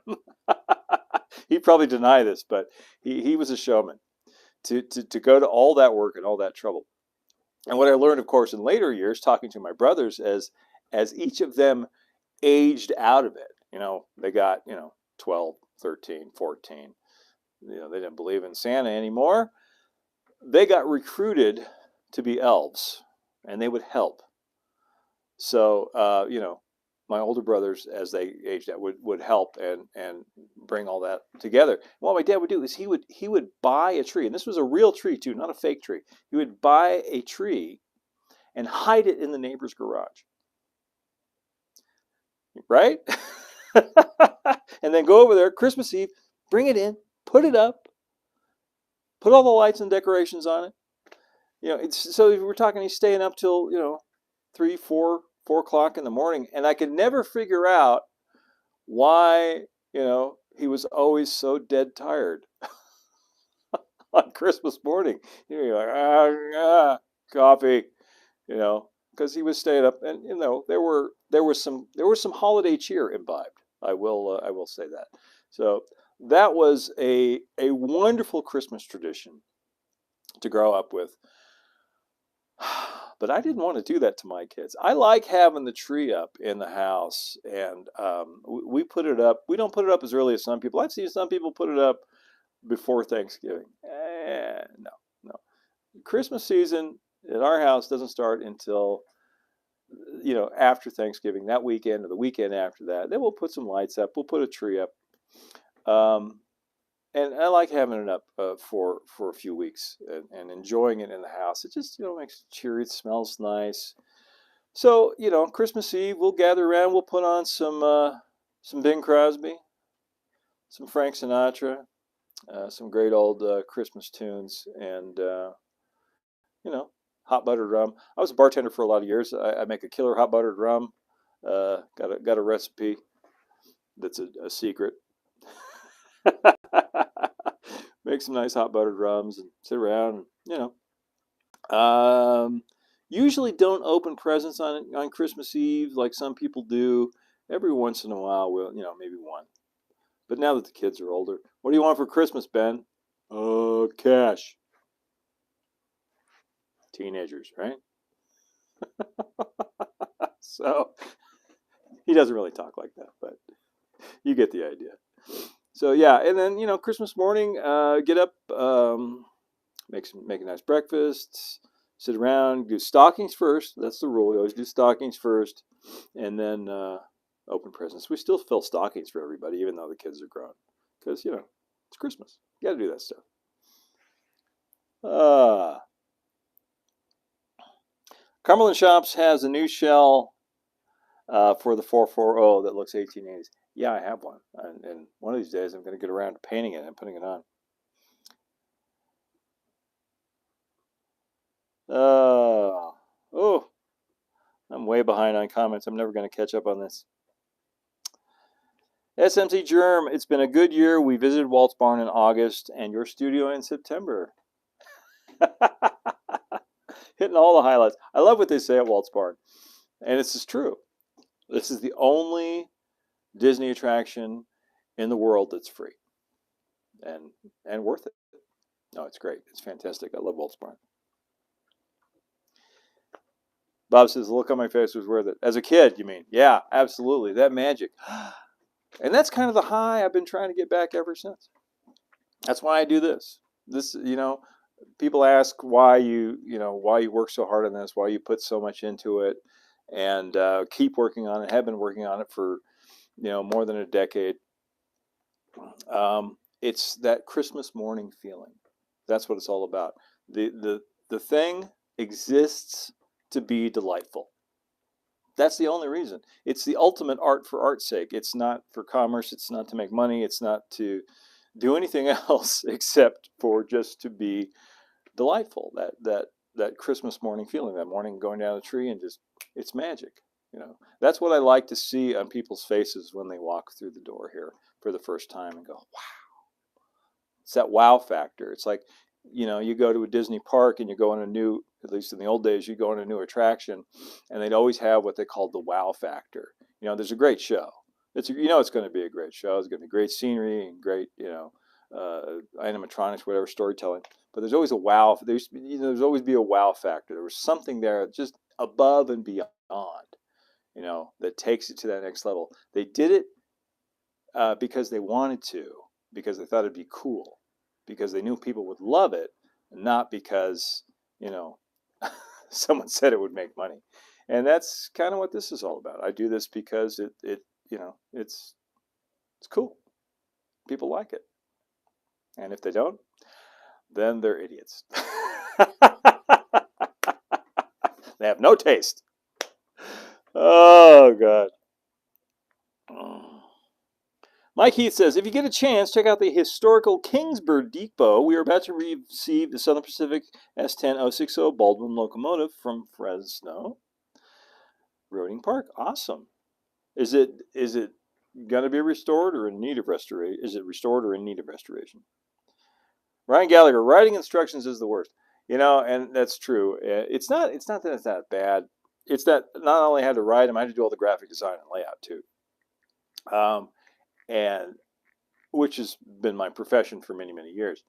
He'd probably deny this, but he was a showman to go to all that work and all that trouble. And what I learned, of course, in later years, talking to my brothers, as each of them aged out of it, they got, 12, 13, 14, they didn't believe in Santa anymore. They got recruited to be elves, and they would help. So, my older brothers, as they aged out, would help and bring all that together. What my dad would do is he would buy a tree, and this was a real tree too, not a fake tree. He would buy a tree and hide it in the neighbor's garage. Right? And then go over there Christmas Eve, bring it in, put it up, put all the lights and decorations on it. So we're talking, he's staying up till 3, 4 o'clock in the morning, and I could never figure out why he was always so dead tired on Christmas morning. You're like coffee, because he was staying up, and there was some holiday cheer imbibed. I will say that. So that was a wonderful Christmas tradition to grow up with. But I didn't want to do that to my kids. I like having the tree up in the house, and we put it up. We don't put it up as early as some people. I've seen some people put it up before Thanksgiving. No, no. Christmas season at our house doesn't start until after Thanksgiving, that weekend or the weekend after that. Then we'll put some lights up. We'll put a tree up. And I like having it up for a few weeks and enjoying it in the house. It just makes it cheery. It smells nice. So Christmas Eve we'll gather around. We'll put on some Bing Crosby, some Frank Sinatra, some great old Christmas tunes, and hot buttered rum. I was a bartender for a lot of years. I make a killer hot buttered rum. Got a recipe that's a secret. Make some nice hot buttered rums and sit around. Usually don't open presents on Christmas Eve like some people do. Every once in a while, we'll maybe one. But now that the kids are older, what do you want for Christmas, Ben? Cash. Teenagers, right? So he doesn't really talk like that, but you get the idea. So yeah, and then Christmas morning, get up, make a nice breakfast, sit around, do stockings first. That's the rule. We always do stockings first, and then open presents. We still fill stockings for everybody, even though the kids are grown, because it's Christmas. You got to do that stuff. Cumberland Shops has a new shell for the 440 that looks 1880s. Yeah, I have one, and one of these days I'm going to get around to painting it and putting it on. I'm way behind on comments. I'm never going to catch up on this. SMC Jerome, it's been a good year. We visited Walt's Barn in August and your studio in September. Hitting all the highlights. I love what they say at Walt's Barn, and this is true. This is the only Disney attraction in the world that's free and worth it. No, it's great. It's fantastic. I love Walt's Barn. Bob says, the look on my face was worth it. As a kid, you mean? Yeah, absolutely. That magic. And that's kind of the high I've been trying to get back ever since. That's why I do this. People ask why you work so hard on this, why you put so much into it, and keep working on it. Have been working on it for more than a decade. It's that Christmas morning feeling. That's what it's all about. The thing exists to be delightful. That's the only reason. It's the ultimate art for art's sake. It's not for commerce. It's not to make money. It's not to do anything else except for just to be delightful. That Christmas morning feeling, that morning going down the tree, and just, it's magic. That's what I like to see on people's faces when they walk through the door here for the first time and go, wow. It's that wow factor. It's like, you go to a Disney park and you go on a new, at least in the old days, you go on a new attraction, and they'd always have what they called the wow factor. There's a great show. It's going to be a great show. It's going to be great scenery and great, animatronics, whatever, storytelling. But there's always a wow. There's always be a wow factor. There was something there just above and beyond, that takes it to that next level. They did it because they wanted to, because they thought it'd be cool, because they knew people would love it, not because, someone said it would make money. And that's kind of what this is all about. I do this because it's cool. People like it. And if they don't, then they're idiots. They have no taste. Oh, God. Mike Heath says, if you get a chance, check out the historical Kingsburg Depot. We are about to receive the Southern Pacific S10060 Baldwin locomotive from Fresno Roading Park. Awesome. Is it going to be restored or in need of restoration? Is it restored or in need of restoration? Ryan Gallagher, writing instructions is the worst. And that's true. It's not that it's that bad. It's that not only had to write them, I had to do all the graphic design and layout too. And which has been my profession for many, many years.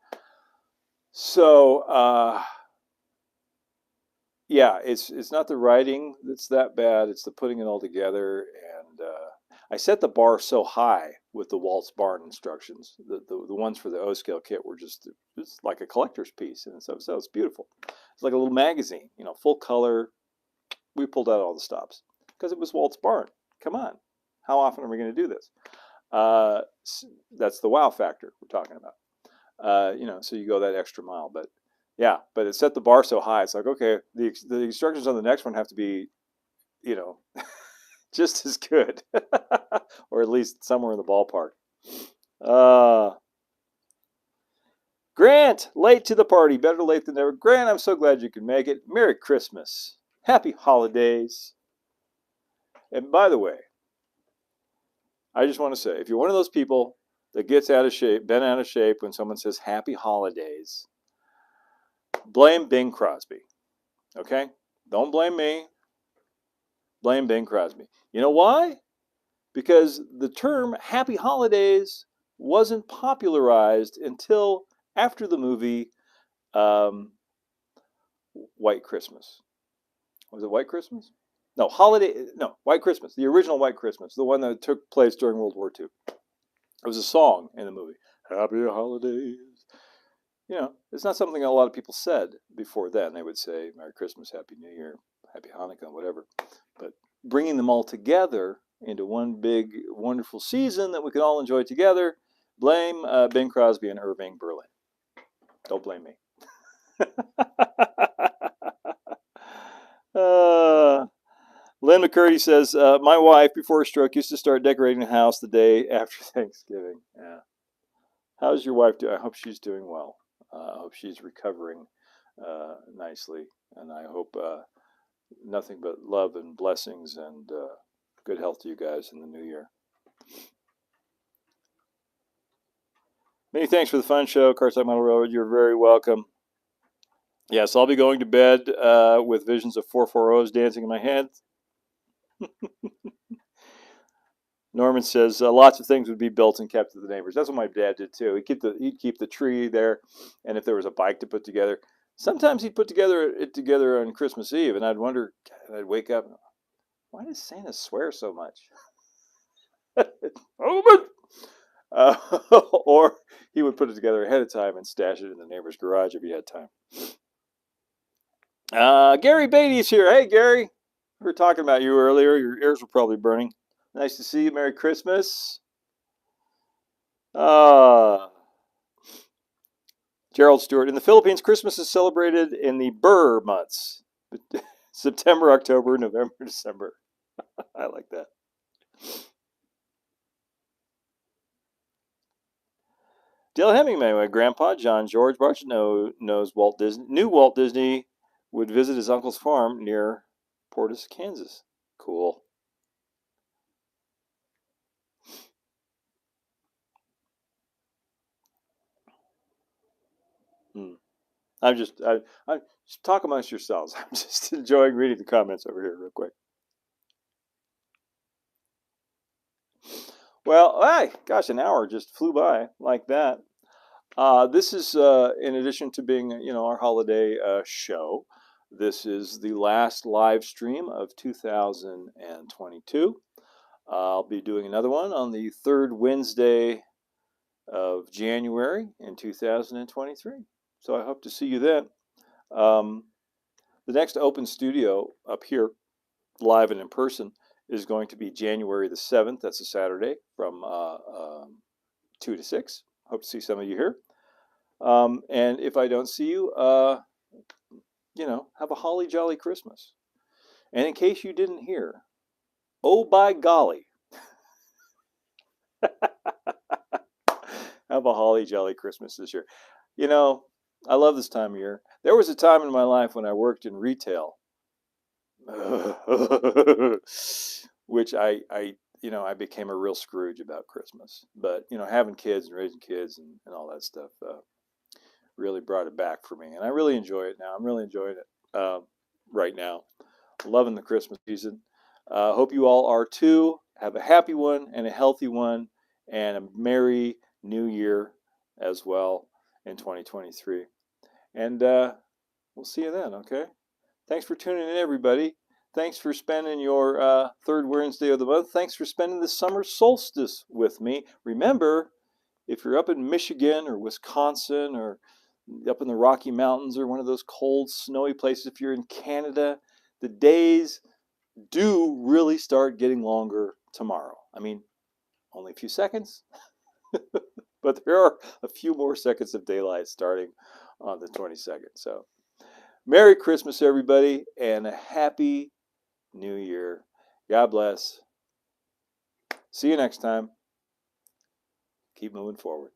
So, yeah, it's not the writing that's that bad. It's the putting it all together. And I set the bar so high with the Waltz Barn instructions. The ones for the O scale kit were just it's like a collector's piece, and so it's beautiful. It's like a little magazine, full color. We pulled out all the stops because it was Waltz Barn. Come on, how often are we going to do this? That's the wow factor we're talking about. So you go that extra mile, but yeah, but it set the bar so high. It's like, okay, the instructions on the next one have to be, you know, just as good, or at least somewhere in the ballpark. Uh, Grant, late to the party, better late than never. Grant, I'm so glad you could make it. Merry Christmas, Happy Holidays, and by the way, I just want to say, if you're one of those people that gets out of shape, bent out of shape when someone says Happy Holidays, blame Bing Crosby. Okay? Don't blame me. Blame Bing Crosby. You know why? Because the term Happy Holidays wasn't popularized until after the movie White Christmas. Was it White Christmas? No, White Christmas. The original White Christmas, the one that took place during World War II. It was a song in the movie. Happy Holidays. It's not something a lot of people said before then. They would say Merry Christmas, Happy New Year, Happy Hanukkah, whatever. But bringing them all together into one big, wonderful season that we can all enjoy together, blame Bing Crosby and Irving Berlin. Don't blame me. Lynn McCurdy says, my wife, before her stroke, used to start decorating the house the day after Thanksgiving. Yeah. How's your wife doing? I hope she's doing well. I hope she's recovering nicely. And I hope nothing but love and blessings and good health to you guys in the new year. Many thanks for the fun show, Carside Model Railroad. You're very welcome. Yes, I'll be going to bed with visions of 440s dancing in my head. Norman says lots of things would be built and kept to the neighbors. That's what my dad did too. He'd keep the tree there, and if there was a bike to put together, sometimes he'd put it together on Christmas Eve, and I'd wonder, and I'd wake up, why does Santa swear so much? Or he would put it together ahead of time and stash it in the neighbor's garage if he had time. Gary Beatty's here. Hey, Gary. We were talking about you earlier. Your ears were probably burning. Nice to see you. Merry Christmas. Gerald Stewart. In the Philippines, Christmas is celebrated in the Burr months. September, October, November, December. I like that. Dale Hemingway, my grandpa, John George Barch, knows Walt Disney. Knew Walt Disney would visit his uncle's farm near Portis, Kansas. Cool. I'm just talk amongst yourselves. I'm just enjoying reading the comments over here real quick. Well, hey, gosh, an hour just flew by like that. This is in addition to being, our holiday show. This is the last live stream of 2022. I'll be doing another one on the third Wednesday of January in 2023. So I hope to see you then. The next open studio up here, live and in person, is going to be January the 7th. That's a Saturday from 2 to 6. Hope to see some of you here. And if I don't see you, have a holly jolly Christmas. And in case you didn't hear, oh by golly, have a holly jolly Christmas this year. I love this time of year. There was a time in my life when I worked in retail, which I became a real Scrooge about Christmas. But, having kids and raising kids and all that stuff really brought it back for me. And I really enjoy it now. I'm really enjoying it right now. Loving the Christmas season. Hope you all are too. Have a happy one and a healthy one and a merry new year as well in 2023. And we'll see you then, okay? Thanks for tuning in, everybody. Thanks for spending your third Wednesday of the month. Thanks for spending the summer solstice with me. Remember, if you're up in Michigan or Wisconsin or up in the Rocky Mountains or one of those cold, snowy places, if you're in Canada, the days do really start getting longer tomorrow. I mean, only a few seconds, but there are a few more seconds of daylight starting on the 22nd. So, Merry Christmas, everybody, and a Happy New Year. God bless. See you next time. Keep moving forward.